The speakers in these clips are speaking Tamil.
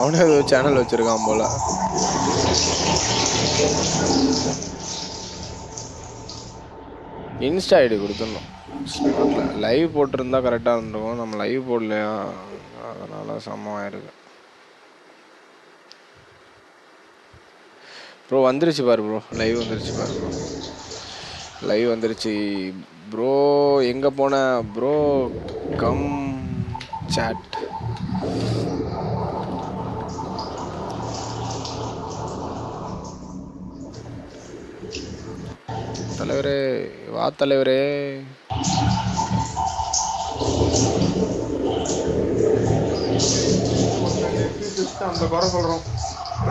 அவனே ஏதோ சேனல் வச்சிருக்கான் போல. இன்ஸ்டா ஐடி கொடுத்துடணும். லைவ் போட்டிருந்தா கரெக்டாக இருந்துருக்கும். நம்ம லைவ் போடலையா, அதனால சமமாயிருக்கு. ப்ரோ வந்துருச்சு பாரு ப்ரோ, லைவ் வந்துருச்சு பாரு ப்ரோ, லைவ் வந்துருச்சு ப்ரோ. எங்கே போன ப்ரோ? Come chat. தலைவரே வா தலைவரே.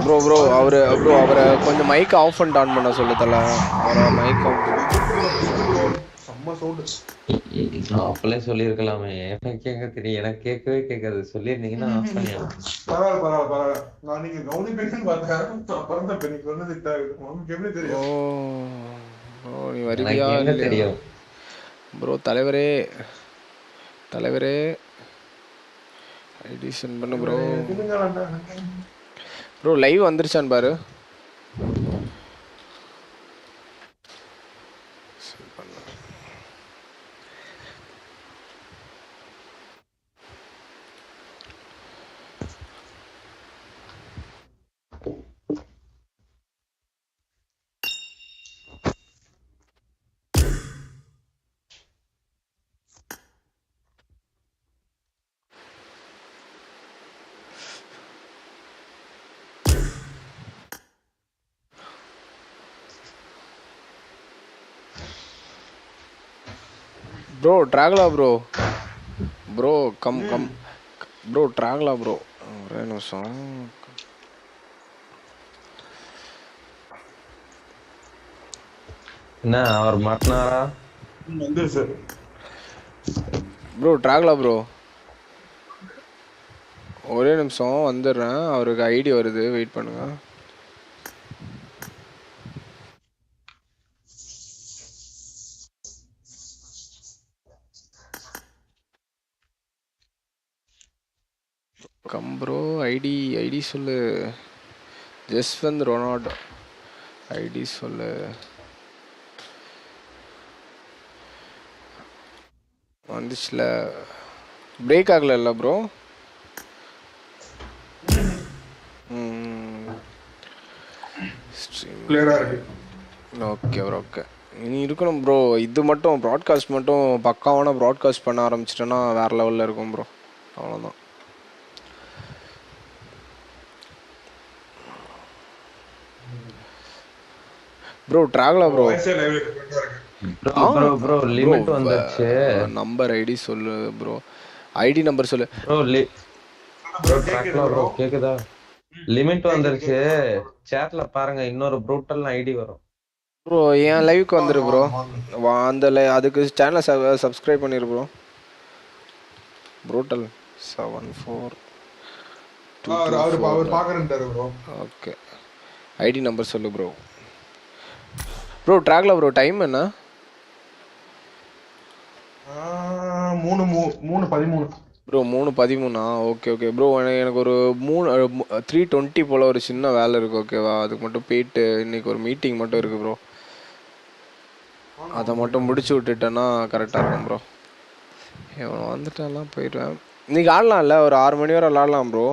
ப்ரோ ப்ரோ அவரை கொஞ்சம் மைக் ஆஃப் அண்ட் ஆன் பண்ண சொல்லு தல. அவரை மைக் ஆஃப் அப்பளே சொல்லிருக்கலாமே. எனக்கு எங்க தெரியும், எனக்கு கேட்கவே கேட்காது. சொல்லிருந்தீங்கன்னா ஆஃப் பண்ணிடலாம். பரவாயில்ல. நான் நீங்க கவனிப்பீங்கன்னு பார்த்தேன். ஓ நீ வருவியா இல்லையா ப்ரோ? தலைவரே தலைவரே ஐடி சென்ட் பண்ணு ப்ரோ. ப்ரோ லைவ் வந்துருச்சான்னு பாரு. ப்ரோ ட்ராகலா ப்ரோ. ப்ரோ கம் ப்ரோ ட்ராகலா ப்ரோ. ஒரே நிமிஷம். என்ன அவர் மாட்டினாரா? ப்ரோ ட்ராகலா ப்ரோ, ஒரே நிமிஷம் வந்துடுறேன். அவருக்கு ஐடி வருது, வெயிட் பண்ணுங்க. Come bro. ஐடி சொல்லு. ஜஸ்வந்த் ரொனால்டோ ஐடி சொல்லு. வந்துச்சுல, பிரேக் ஆகல ப்ரோ? Okay bro okay. இனி இருக்கணும் ப்ரோ. இது மட்டும் ப்ராட்காஸ்ட் மட்டும் பக்காவான ப்ராட்காஸ்ட் பண்ண ஆரம்பிச்சிட்டோன்னா வேறு லெவலில் இருக்கும் ப்ரோ. அவ்வளோதான். ப்ரோ ட்ராகலா ப்ரோ. ப்ரோ லிமிட் வந்துருச்சு. நம்பர் ஐடி சொல்லு ப்ரோ. ஐடி நம்பர் சொல்லு ப்ரோ. ட்ராகலா ப்ரோ கேக்குதா? லிமிட் வந்துருச்சு. சேட்ல பாருங்க, இன்னொரு ப்ரூட்டல் ஐடி வரும் ப்ரோ. என் லைவுக்கு வந்துரு ப்ரோ. அந்த அதுக்கு சேனலை சப்ஸ்கிரைப் பண்ணிரு bro. Brutal 74 okay. ID number சொல்லு ப்ரோ. ப்ரோ ட்ராகலா ப்ரோ டைம் என்ன? 3:13 ப்ரோ. 3:13. Okay okay bro. எனக்கு ஒரு 3:20 போல் ஒரு சின்ன வேலை இருக்குது, ஓகேவா? அதுக்கு மட்டும் போயிட்டு இன்றைக்கி ஒரு மீட்டிங் மட்டும் இருக்குது ப்ரோ. அதை மட்டும் முடிச்சு விட்டுட்டேன்னா கரெக்டாக இருக்கும் ப்ரோ. இவன் வந்துட்டாலாம் போயிடுவேன். இன்றைக்கி ஆடலாம்ல, ஒரு 6 மணி வரை விளாட்லாம் ப்ரோ.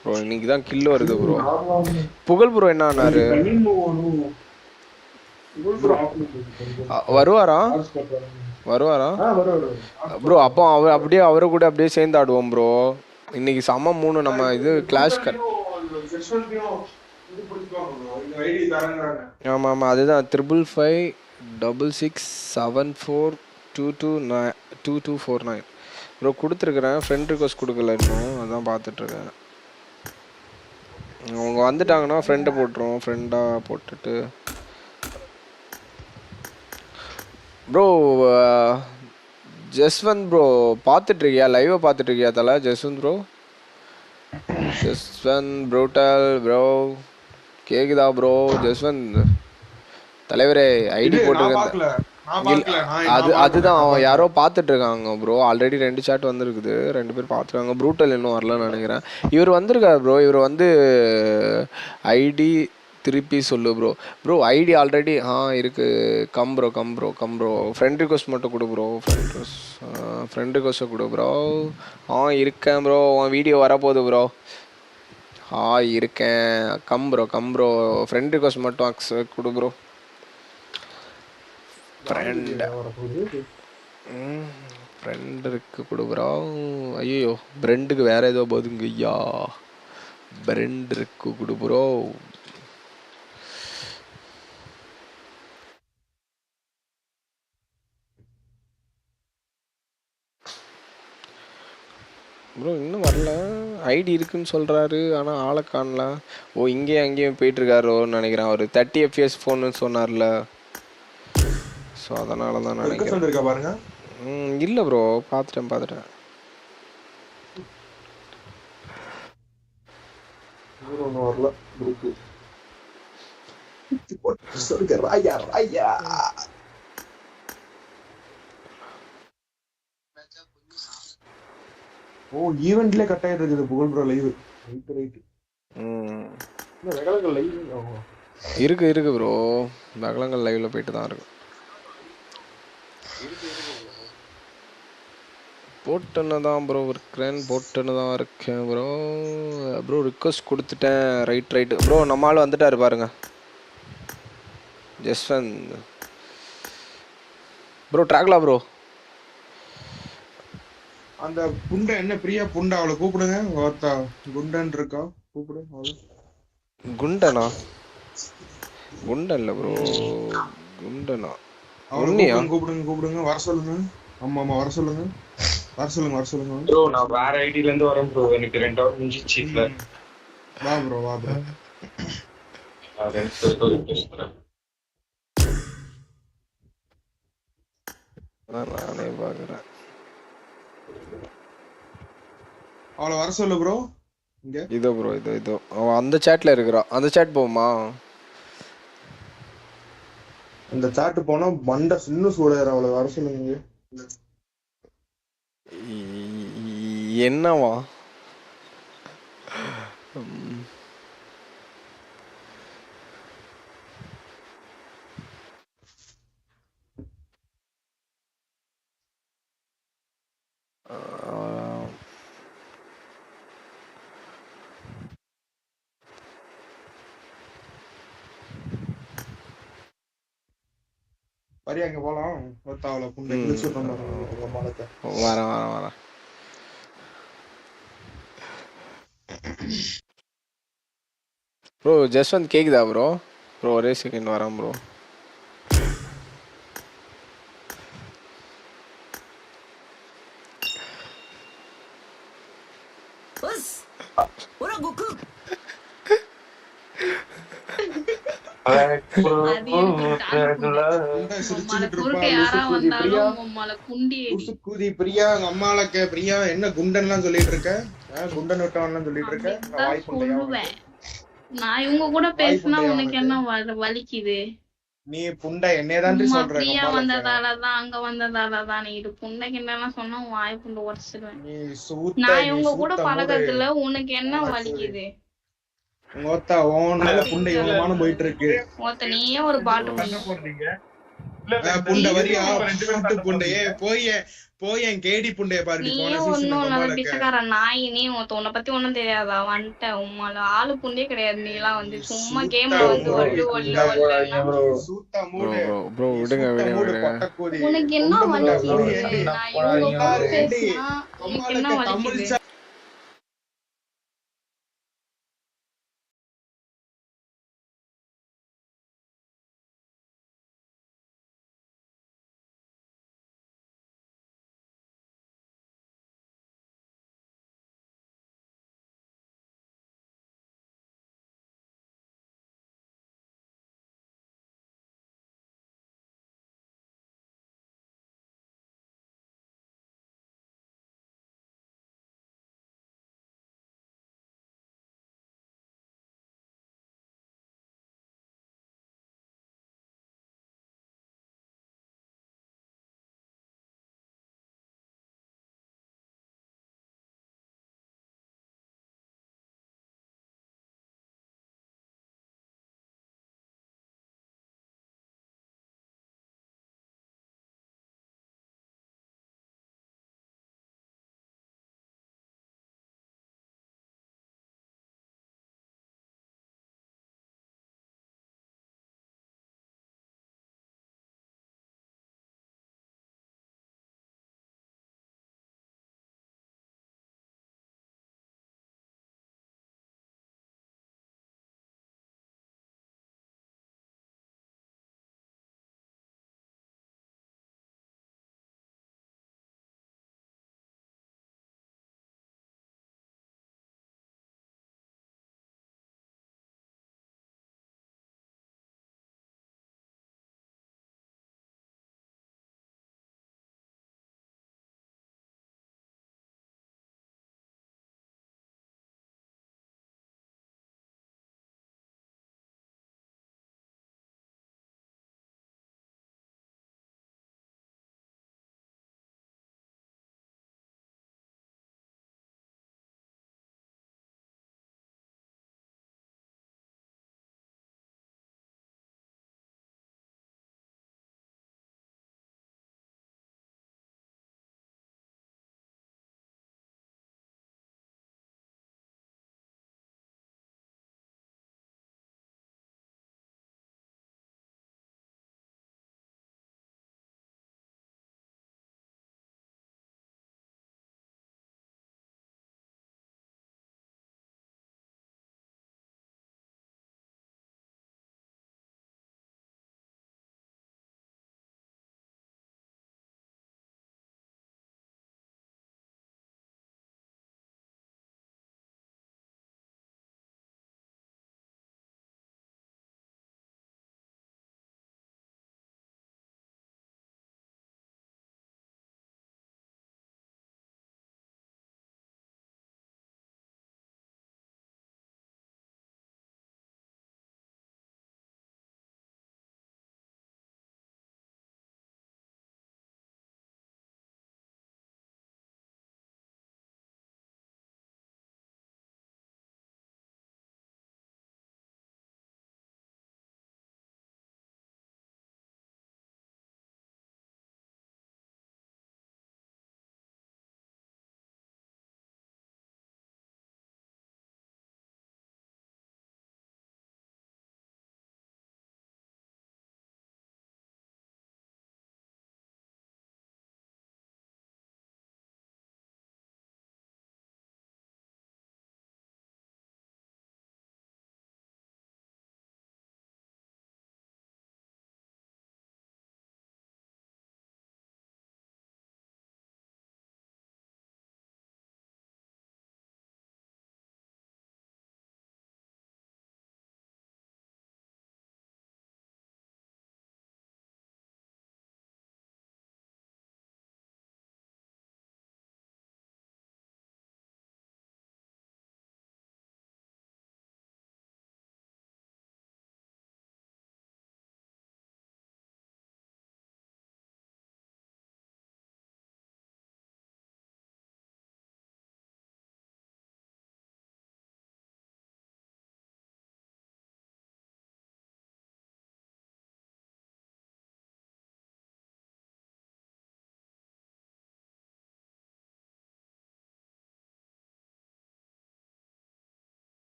ப்ரோ இன்னைக்கு தான் கில்லு வருது ப்ரோ. புகழ் ப்ரோ என்ன ஆனாரு? வருவாரா ப்ரோ? அப்போ அப்படியே அவரை கூட அப்படியே சேர்ந்து ஆடுவோம் ப்ரோ. இன்னைக்கு செம்ம 3 நம்ம இது கிளாஷ் ஆமாம் ஆமாம், அதுதான் 5556674229 ப்ரோ. கொடுத்துருக்குறேன், ஃப்ரெண்ட் ரிக்வஸ்ட் கொடுக்கல இன்னும், அதான் பார்த்துட்ருக்கேன். அவங்க வந்துட்டாங்கன்னா ஃப்ரெண்டை போட்டுருவோம். ஃப்ரெண்டாக போட்டுட்டு ப்ரோ ஜஸ்வந்த் ப்ரோ பார்த்துட்ருக்கியா? லைவை பார்த்துட்ருக்கியா தலை? Jaswant bro, Jaswant brutal bro கேக்குதா ப்ரோ? ஜஸ்வந்த் தலைவரே ஐடி போட்டிருக்கேன். நான் பார்க்கல அதுதான் அவன் யாரோ பார்த்துட்டு இருக்காங்க ப்ரோ. ஆல்ரெடி 2 சாட் வந்திருக்குது, 2 பேர் பார்த்துருக்காங்க. ப்ரூட்டல் இன்னும் வரலன்னு நினைக்கிறேன். இவர் வந்திருக்காரு ப்ரோ. இவர் வந்து ஐடி திருப்பி சொல்லு ப்ரோ. ப்ரோ ஐடி ஆல்ரெடி இருக்கு. Come bro. ஃப்ரெண்ட் ரிக்வஸ்ட் மட்டும் கொடு ப்ரோ. ஃப்ரெண்ட் ரிக்வஸ்ட்டை கொடு ப்ரோ. இருக்கேன் ப்ரோ. உன் வீடியோ வரப்போகுது ப்ரோ. இருக்கேன். Come bro. ஃப்ரெண்ட் ரிக்வஸ்ட் மட்டும் அக்செப்ட் கொடு ப்ரோ. ஃப்ரெண்ட் இருக்கு கொடு ப்ரோ. ஐயோ பிரெண்டுக்கு வேற ஏதோ போதுங்க ஐயா. பிரெண்ட் இருக்கு கொடு ப்ரோ. ப்ரோ இன்னும் வரல. ஐடி இருக்குன்னு சொல்கிறாரு, ஆனால் ஆளை காணல. இங்கேயும் அங்கேயும் போயிட்டுருக்காரோன்னு நினைக்கிறேன். அவர் 30 FPS ஃபோன்னு சொன்னார்ல, ஸோ அதனால தான் நினைக்கிறேன். பாருங்க. இல்லை ப்ரோ, பார்த்துட்டேன். வரல. ராயா. ஈவென்ட்ல கட் ஆயிட்டு இருக்குது புகழ் ப்ரோ லைவ். ரைட். வெகலங்கள் லைவ் இருக்கு ப்ரோ. வெகலங்கள் லைவ்ல போயிட்டு தான் இருக்கு. போட்டுன்னு தான் ப்ரோ இருக்கேன் ப்ரோ. ரிக்வஸ்ட் கொடுத்துட்டேன். Right bro. நம்ம ஆள் வந்துட்டாரு பாருங்க. ஜஸ்வந்த் ப்ரோ ட்ராக்லா ப்ரோ. அந்த புண்டை என்ன பிரியா புண்டை, அவளை கூப்பிடுங்க. வார்த்தா குண்டன் இருக்கா, கூப்பிடு அவளை. குண்டனா? குண்டன் இல்ல ப்ரோ. குண்டனா? அவளை கூப்பிடுங்க. வர சொல்லுங்க. ஆமா வர சொல்லுங்க. ப்ரோ நான் வேற ஐடில இருந்து வரேன் ப்ரோ. எனக்கு 2 ஹவர் முடிஞ்சிச்சு இல்ல. வா ப்ரோ. நானே பாக்குறேன். அவளை வர சொல்லு ப்ரோ. இங்க இதோ ப்ரோ. அவன் அந்த சாட்ல இருக்கறா. அந்த சாட் போமா? அந்த சாட் போனா மண்ட இன்னும் சூடாயிரும். அவளை வர சொல்லுங்க. என்னவா? வரியா அங்க போலாம். அவளை புண்டை கிழிச்சு விட்டோம். வரேன். ப்ரோ ஜஸ்வந்த் கேக்குதா ப்ரோ? ஒரே செகண்ட் வரேன் ப்ரோ. பிரியா அம்மாளுக்கு பிரியா என்ன குண்டன் சொல்லிட்டு இருக்க? குண்டன் விட்டவன் சொல்லிட்டு இருக்க. நான் இவங்க கூட பேசினா உனக்கு என்ன வலிக்குது? நீ புண்டை என்னையதான் சொல்ற. பிரியா வந்ததாலதான் அங்க வந்ததாலதான் நீ இது புண்டை கிண்டலாம் சொன்னா வாய் புண்டை உடச்சிடுவேன். நான் இவங்க கூட பழக்கத்துல உனக்கு என்ன வலிக்குது? புண்டை எவ்வளவு போயிட்டு இருக்கு. நீயே ஒரு பாட்டு புண்டை வரியா புண்டையே போய் என் கேடி புண்டைய பாரு. நீயே ஒன்னும் நல்ல பிச்சைக்கார நாய். நீ உன்னை பத்தி ஒண்ணும் தெரியாதா? வந்துட்ட உம்மால ஆளு புண்டே கிடையாது. நீ எல்லாம் வந்து சும்மா கேம்ல வந்து உனக்கு என்ன வலிக்குது? நான் இவங்க கூட பேசினா உனக்கு என்ன வலிக்குது?